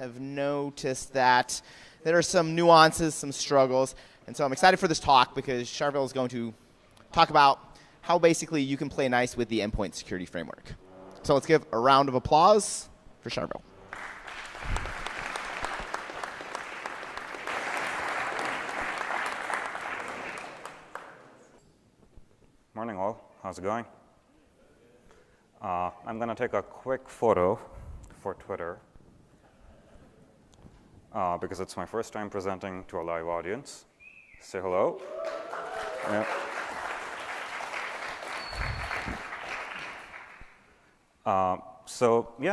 have noticed that there are some nuances, some struggles. And so I'm excited for this talk because Sharvil is going to talk about how basically you can play nice with the endpoint security framework. So let's give a round of applause for Sharvil. Morning, all. How's it going? I'm going to take a quick photo for Twitter because it's my first time presenting to a live audience. Say hello. Yeah.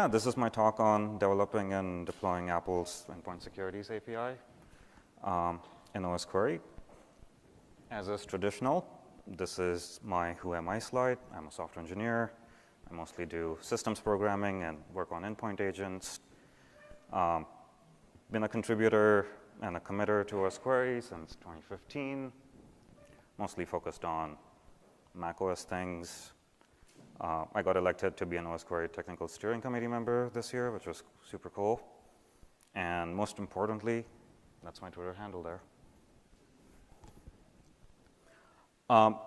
This is my talk on developing and deploying Apple's Endpoint Security's API in Osquery. As is traditional, this is my Who Am I slide. I'm a software engineer. I mostly do systems programming and work on endpoint agents. Been a contributor and a committer to Osquery since 2015, mostly focused on macOS things. I got elected to be an Osquery technical steering committee member this year, which was super cool. And most importantly, that's my Twitter handle there.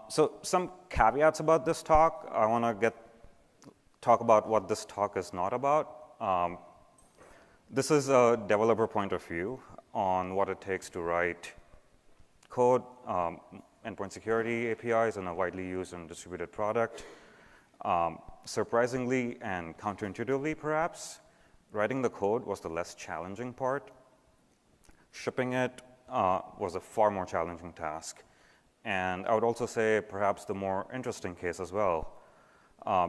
So some caveats about this talk. I want to talk about what this talk is not about. This is a developer point of view on what it takes to write code, endpoint security APIs in a widely used and distributed product. Surprisingly and counterintuitively, perhaps, writing the code was the less challenging part. Shipping it was a far more challenging task. And I would also say perhaps the more interesting case as well,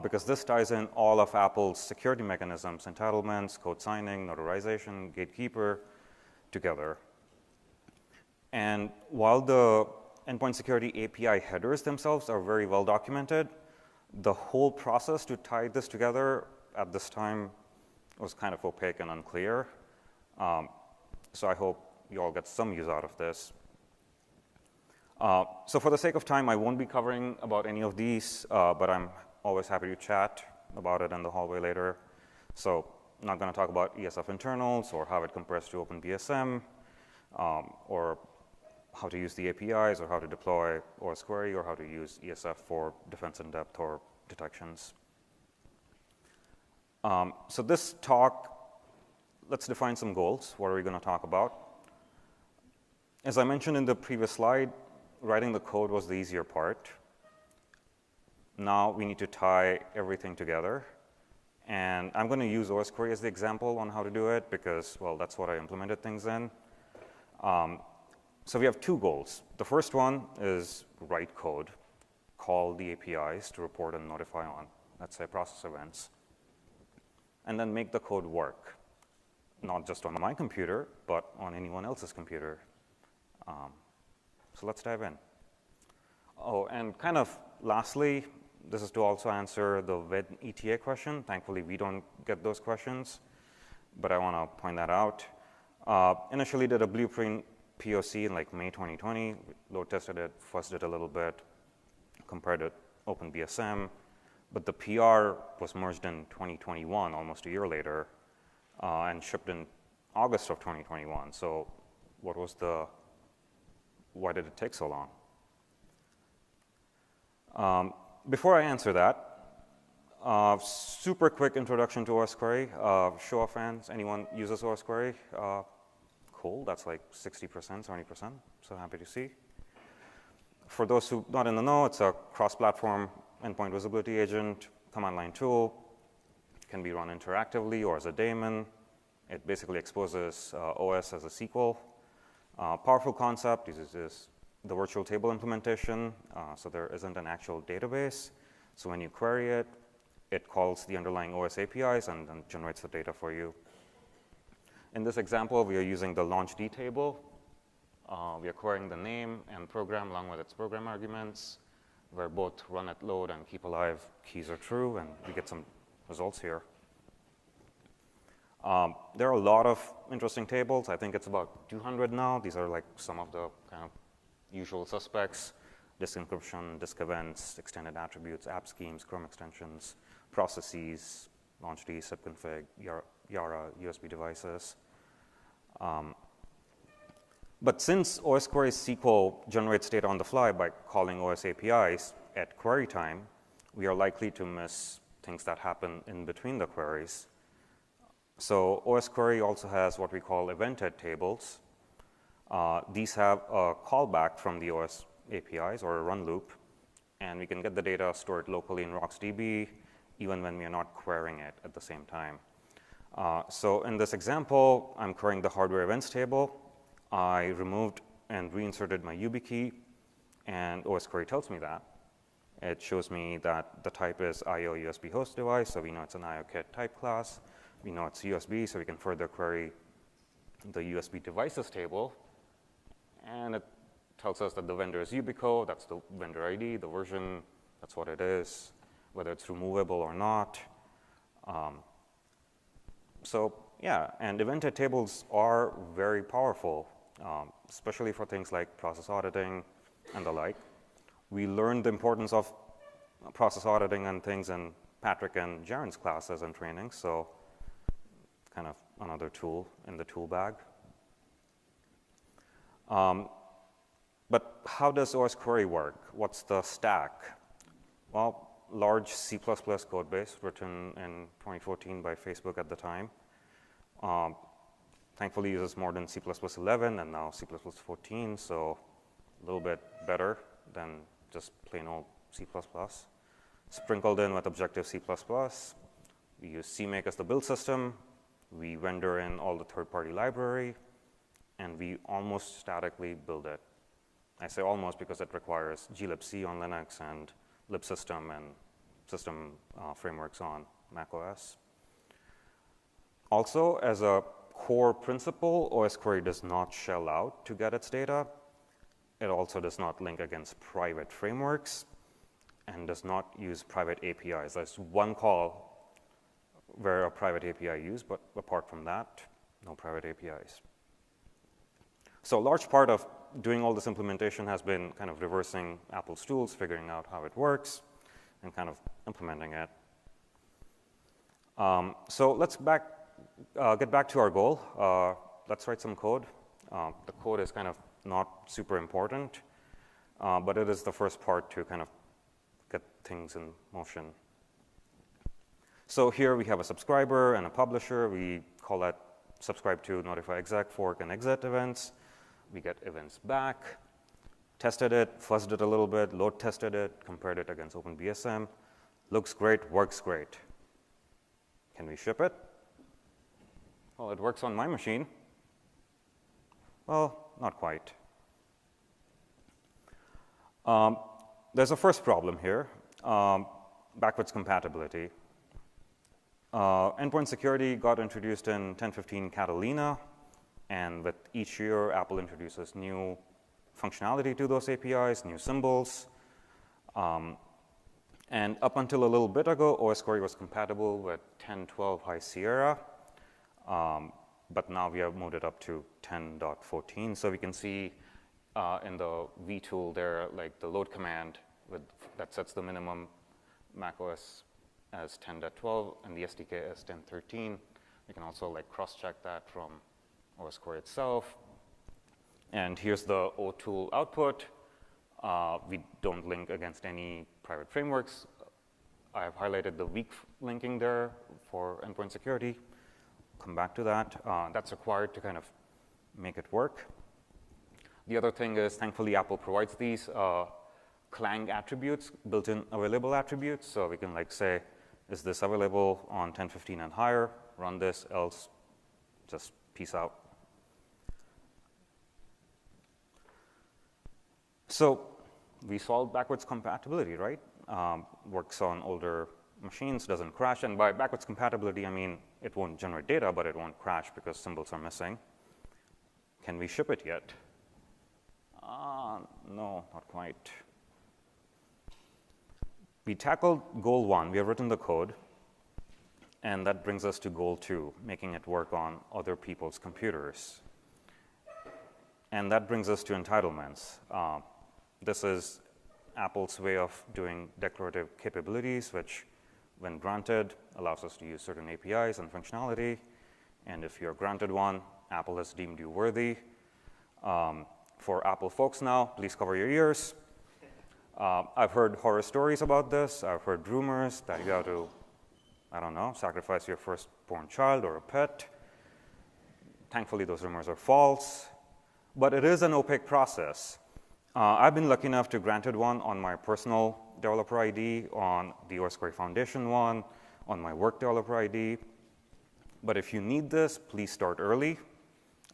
because this ties in all of Apple's security mechanisms, entitlements, code signing, notarization, gatekeeper, together. And while the endpoint security API headers themselves are very well documented, the whole process to tie this together at this time was kind of opaque and unclear. So I hope you all get some use out of this. So for the sake of time, I won't be covering about any of these, but I'm always happy to chat about it in the hallway later. So I'm not going to talk about ESF internals or how it compares to OpenBSM, or how to use the APIs or how to deploy Osquery or how to use ESF for defense in depth or detections. So this talk, let's define some goals. What are we going to talk about? As I mentioned in the previous slide, writing the code was the easier part. Now we need to tie everything together. And I'm going to use Osquery as the example on how to do it because, well, that's what I implemented things in. So we have two goals. The first one is write code, call the APIs to report and notify on, let's say, process events, and then make the code work, not just on my computer, but on anyone else's computer. So let's dive in. Oh, and kind of lastly, this is to also answer the when ETA question. Thankfully, we don't get those questions, but I want to point that out. Initially did a blueprint POC in like May 2020, load tested it, fuzzed it a little bit, compared it OpenBSM, but the PR was merged in 2021, almost a year later, and shipped in August of 2021. So why did it take so long? Before I answer that, super quick introduction to Osquery. Show of hands, anyone uses Osquery? Cool, that's like 60%, 70%, so happy to see. For those who not in the know, it's a cross-platform endpoint visibility agent, command line tool. It can be run interactively or as a daemon. It basically exposes OS as a SQL. Powerful concept uses the virtual table implementation, so there isn't an actual database. So when you query it, it calls the underlying OS APIs and then generates the data for you. In this example, we are using the launchd table. We are querying the name and program along with its program arguments, where both run at load and keep alive keys are true, and we get some results here. There are a lot of interesting tables. I think it's about 200 now. These are like some of the kind of usual suspects: disk encryption, disk events, extended attributes, app schemes, Chrome extensions, processes, launchd, sipconfig, Yara, USB devices. But since Osquery's SQL generates data on the fly by calling OS APIs at query time, we are likely to miss things that happen in between the queries. So Osquery also has what we call evented tables. These have a callback from the OS APIs or a run loop, and we can get the data stored locally in RocksDB even when we are not querying it at the same time. So in this example, I'm querying the hardware events table. I removed and reinserted my YubiKey, and Osquery tells me that. It shows me that the type is IO USB host device, so we know it's an IOKit type class. We know it's USB, so we can further query the USB devices table. And it tells us that the vendor is Yubico, that's the vendor ID, the version, that's what it is, whether it's removable or not. So yeah, and evented tables are very powerful, especially for things like process auditing and the like. We learned the importance of process auditing and things in Patrick and Jaren's classes and training, so kind of another tool in the tool bag. But how does Osquery work? What's the stack? Well, large C++ code base written in 2014 by Facebook at the time. Thankfully uses more than C++11 and now C++14, so a little bit better than just plain old C++. Sprinkled in with Objective-C++. We use CMake as the build system. We render in all the third-party library, and we almost statically build it. I say almost because it requires glibc on Linux and libsystem and system frameworks on macOS. Also, as a core principle, Osquery does not shell out to get its data. It also does not link against private frameworks and does not use private APIs. There's one call where a private API used, but apart from that, no private APIs. So a large part of doing all this implementation has been kind of reversing Apple's tools, figuring out how it works, and kind of implementing it. So let's get back to our goal. Let's write some code. The code is kind of not super important, but it is the first part to kind of get things in motion. So here we have a subscriber and a publisher. We call that subscribe to notify exec, fork, and exit events. We get events back, tested it, fuzzed it a little bit, load tested it, compared it against OpenBSM. Looks great, works great. Can we ship it? Well, it works on my machine. Well, not quite. There's a first problem here, backwards compatibility. Endpoint security got introduced in 10.15 Catalina, and with each year, Apple introduces new functionality to those APIs, new symbols. And up until a little bit ago, Osquery was compatible with 10.12 High Sierra, but now we have moved it up to 10.14. So we can see in the V tool there, like the load command that sets the minimum macOS as 10.12 and the SDK as 10.13. We can also like cross-check that from Osquery itself. And here's the O tool output. We don't link against any private frameworks. I have highlighted the weak linking there for endpoint security. Come back to that. That's required to kind of make it work. The other thing is, thankfully, Apple provides these Clang attributes, built-in available attributes. So we can like say, is this available on 10.15 and higher? Run this, else just peace out. So we solved backwards compatibility, right? Works on older machines, doesn't crash. And by backwards compatibility, I mean it won't generate data, but it won't crash because symbols are missing. Can we ship it yet? No, not quite. We tackled goal 1. We have written the code. And that brings us to goal 2, making it work on other people's computers. And that brings us to entitlements. This is Apple's way of doing declarative capabilities, which, when granted, allows us to use certain APIs and functionality. And if you're granted one, Apple has deemed you worthy. For Apple folks now, please cover your ears. I've heard horror stories about this. I've heard rumors that you have to, I don't know, sacrifice your firstborn child or a pet. Thankfully, those rumors are false. But it is an opaque process. I've been lucky enough to granted one on my personal developer ID, on the Osquery Foundation one, on my work developer ID. But if you need this, please start early.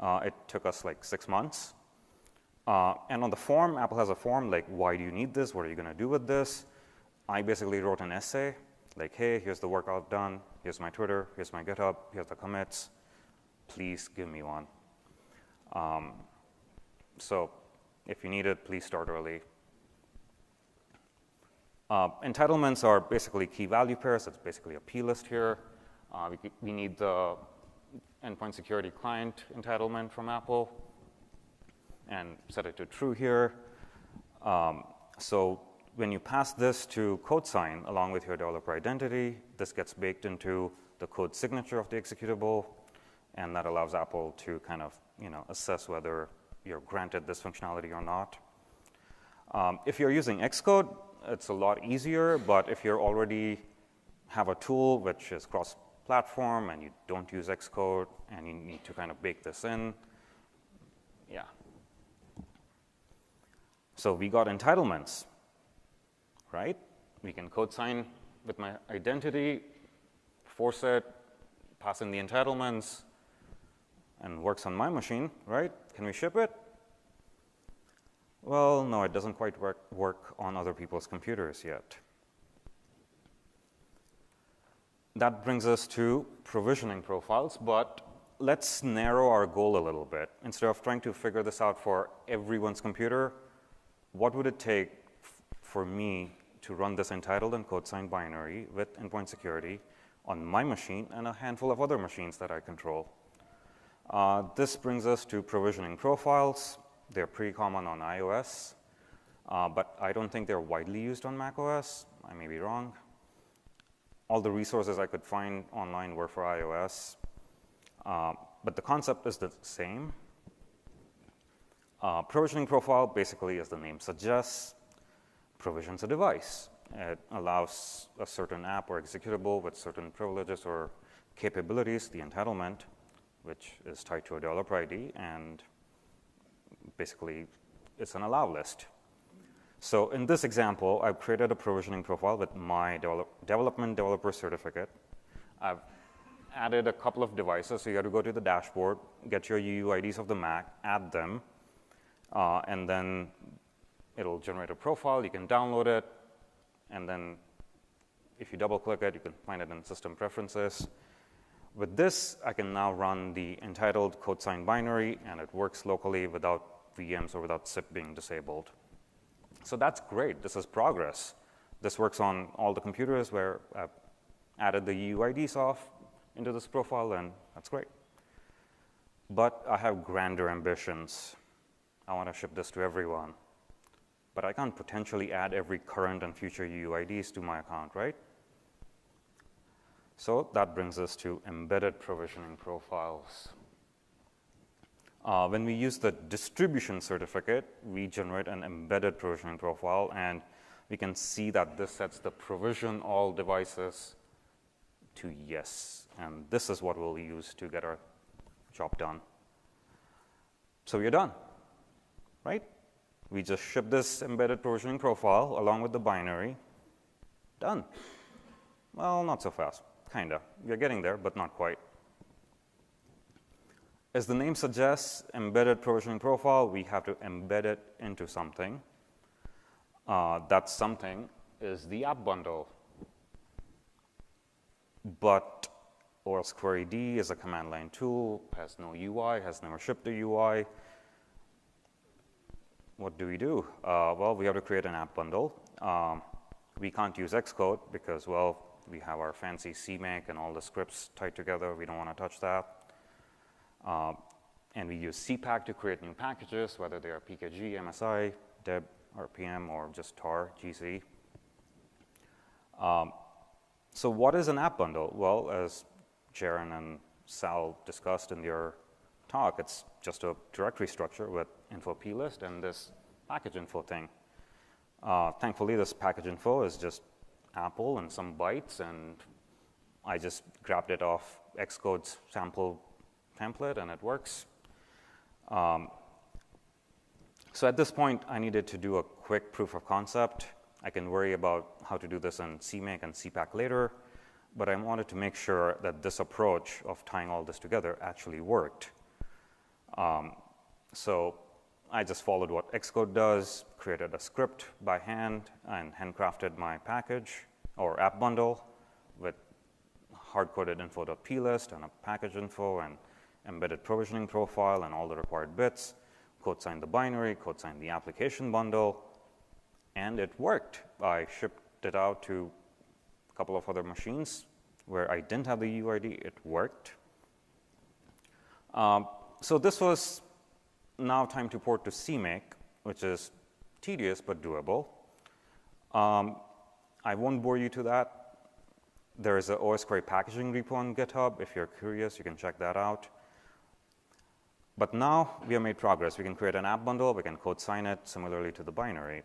It took us like 6 months. And on the form, Apple has a form like, why do you need this? What are you going to do with this? I basically wrote an essay like, hey, here's the work I've done. Here's my Twitter. Here's my GitHub. Here's the commits. Please give me one. So if you need it, please start early. Entitlements are basically key value pairs. It's basically a plist here. We need the endpoint security client entitlement from Apple and set it to true here. So when you pass this to CodeSign along with your developer identity, this gets baked into the code signature of the executable, and that allows Apple to kind of assess whether you're granted this functionality or not. If you're using Xcode, it's a lot easier, but if you already have a tool which is cross-platform and you don't use Xcode and you need to kind of bake this in, yeah. So we got entitlements, right? We can code sign with my identity, force it, pass in the entitlements, and works on my machine, right? Can we ship it? Well, no, it doesn't quite work on other people's computers yet. That brings us to provisioning profiles, but let's narrow our goal a little bit. Instead of trying to figure this out for everyone's computer, what would it take for me to run this entitled and code-signed binary with endpoint security on my machine and a handful of other machines that I control? This brings us to provisioning profiles. They're pretty common on iOS, but I don't think they're widely used on macOS. I may be wrong. All the resources I could find online were for iOS, but the concept is the same. Provisioning profile basically, as the name suggests, provisions a device. It allows a certain app or executable with certain privileges or capabilities, the entitlement, which is tied to a developer ID, and basically it's an allow list. So in this example, I've created a provisioning profile with my development developer certificate. I've added a couple of devices, so you got to go to the dashboard, get your UUIDs of the Mac, add them, and then it'll generate a profile. You can download it, and then if you double-click it, you can find it in System Preferences. With this, I can now run the entitled code-signed binary, and it works locally without VMs or without SIP being disabled. So that's great. This is progress. This works on all the computers where I've added the UUIDs off into this profile, and that's great. But I have grander ambitions. I want to ship this to everyone. But I can't potentially add every current and future UUIDs to my account, right? So that brings us to embedded provisioning profiles. When we use the distribution certificate, we generate an embedded provisioning profile, and we can see that this sets the provision all devices to yes. And this is what we'll use to get our job done. So we're done, right? We just ship this embedded provisioning profile along with the binary. Done. Well, not so fast. Kind of. We're getting there, but not quite. As the name suggests, embedded provisioning profile, we have to embed it into something. That something is the app bundle. But Osquery D is a command line tool, has no UI, has never shipped a UI. What do? Well, we have to create an app bundle. We can't use Xcode because, well, we have our fancy CMake and all the scripts tied together. We don't want to touch that. And we use CPack to create new packages, whether they are PKG, MSI, deb, RPM, or just tar, GC. So what is an app bundle? Well, as Jaron and Sal discussed in their talk. It's just a directory structure with info plist and this package info thing. Thankfully, this package info is just Apple and some bytes, and I just grabbed it off Xcode's sample template, and it works. So at this point, I needed to do a quick proof of concept. I can worry about how to do this in CMake and CPack later, but I wanted to make sure that this approach of tying all this together actually worked. So I just followed what Xcode does, created a script by hand, and handcrafted my package or app bundle with hard-coded info.plist and a package info and embedded provisioning profile and all the required bits, code signed the binary, code signed the application bundle, and it worked. I shipped it out to a couple of other machines where I didn't have the UID. It worked. So this was now time to port to CMake, which is tedious but doable. I won't bore you to that. There is an Osquery packaging repo on GitHub. If you're curious, you can check that out. But now we have made progress. We can create an app bundle. We can code sign it similarly to the binary.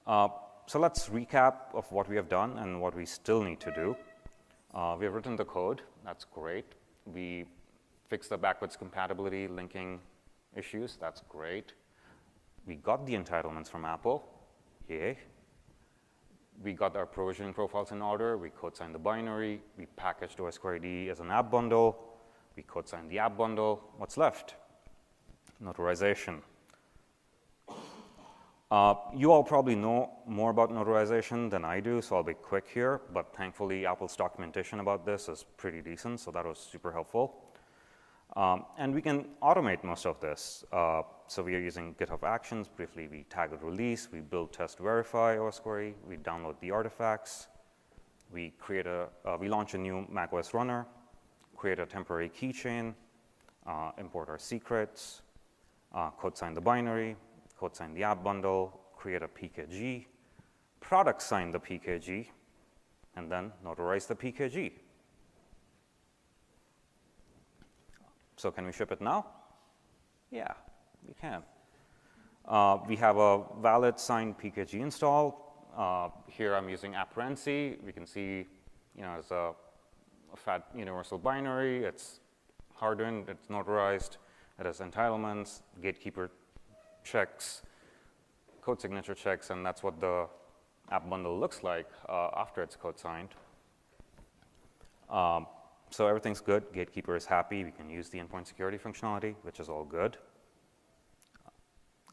So let's recap of what we have done and what we still need to do. We have written the code. That's great. We fixed the backwards compatibility linking issues. That's great. We got the entitlements from Apple. Yay. We got our provisioning profiles in order. We code signed the binary. We packaged Osquery as an app bundle. We code signed the app bundle. What's left? Notarization. You all probably know more about notarization than I do, so I'll be quick here. But thankfully, Apple's documentation about this is pretty decent, so that was super helpful. And we can automate most of this. So we are using GitHub Actions. Briefly, we tag a release. We build, test, verify Osquery. We download the artifacts. We launch a new macOS runner, create a temporary keychain, import our secrets, code sign the binary, code sign the app bundle, create a PKG, product sign the PKG, and then notarize the PKG. So can we ship it now? Yeah, we can. We have a valid signed PKG installed. Here I'm using apparency. We can see, it's a fat universal binary. It's hardened. It's notarized. It has entitlements, gatekeeper checks, code signature checks, and that's what the app bundle looks like after it's code signed. So everything's good. Gatekeeper is happy. We can use the endpoint security functionality, which is all good.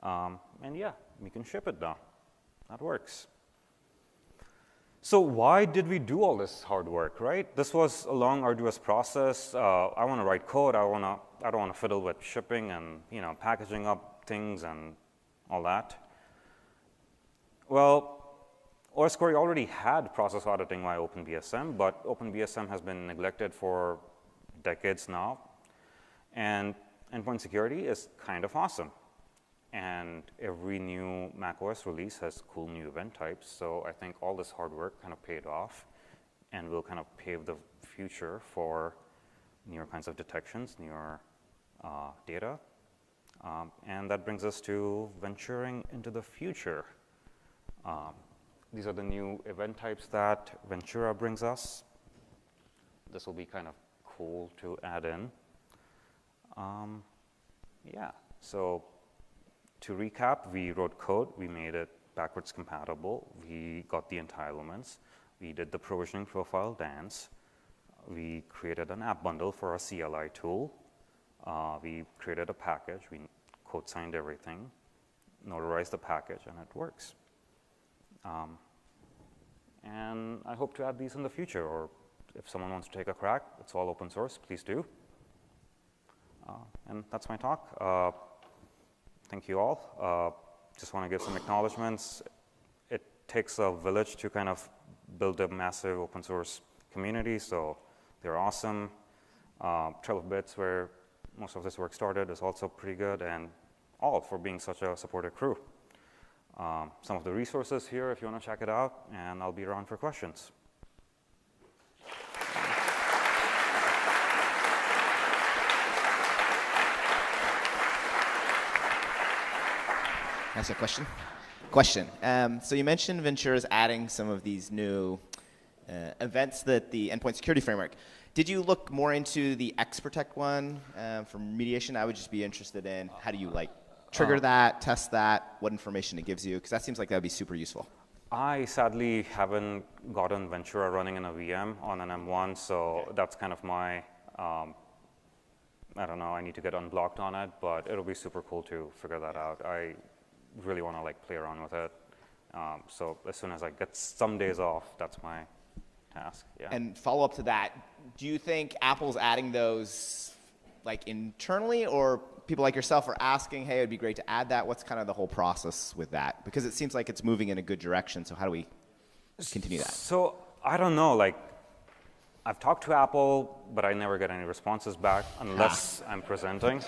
And yeah, we can ship it now. That works. So why did we do all this hard work, right? This was a long, arduous process. I want to write code. I don't want to fiddle with shipping and packaging up things and all that. Well, Osquery already had process auditing via OpenBSM, but OpenBSM has been neglected for decades now. And endpoint security is kind of awesome. And every new macOS release has cool new event types. So I think all this hard work kind of paid off and will kind of pave the future for newer kinds of detections, newer data. And that brings us to venturing into the future. These are the new event types that Ventura brings us. This will be kind of cool to add in. Yeah, so to recap, we wrote code. We made it backwards compatible. We got the entitlements. We did the provisioning profile dance. We created an app bundle for our CLI tool. We created a package. We code signed everything, notarized the package, and it works. And I hope to add these in the future, or if someone wants to take a crack, it's all open source, please do. And that's my talk. Thank you all. Just want to give some acknowledgements. It takes a village to kind of build a massive open source community, so they're awesome. Trail of Bits, where most of this work started, is also pretty good, and all for being such a supportive crew. Some of the resources here if you want to check it out, and I'll be around for questions. That's a question. So you mentioned Ventura is adding some of these new events that the endpoint security framework. Did you look more into the XProtect one for remediation? I would just be interested in how do you like trigger that, test that, what information it gives you, because that seems like that would be super useful. I sadly haven't gotten Ventura running in a VM on an M1, so that's kind of my, I don't know, I need to get unblocked on it, but it'll be super cool to figure that out. I really want to like play around with it. So as soon as I get some days off, that's my task. Yeah. And follow up to that, do you think Apple's adding those like internally, or people like yourself are asking, hey, it'd be great to add that? What's kind of the whole process with that? Because it seems like it's moving in a good direction, so how do we continue that? So I don't know, like I've talked to Apple, but I never get any responses back unless I'm presenting.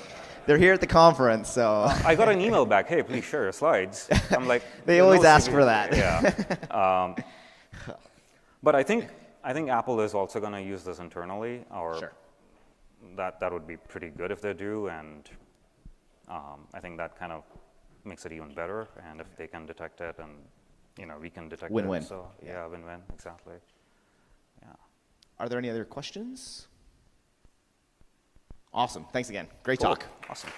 They're here at the conference, so. I got an email back, hey, please share your slides. I'm like, they always ask for that. Yeah. But I think Apple is also going to use this internally, or sure. that would be pretty good if they do, and I think that kind of makes it even better. And if they can detect it, and we can detect win-win. it, so yeah, win-win, exactly. Yeah. Are there any other questions? Awesome. Thanks again. Great Cool. talk. Awesome.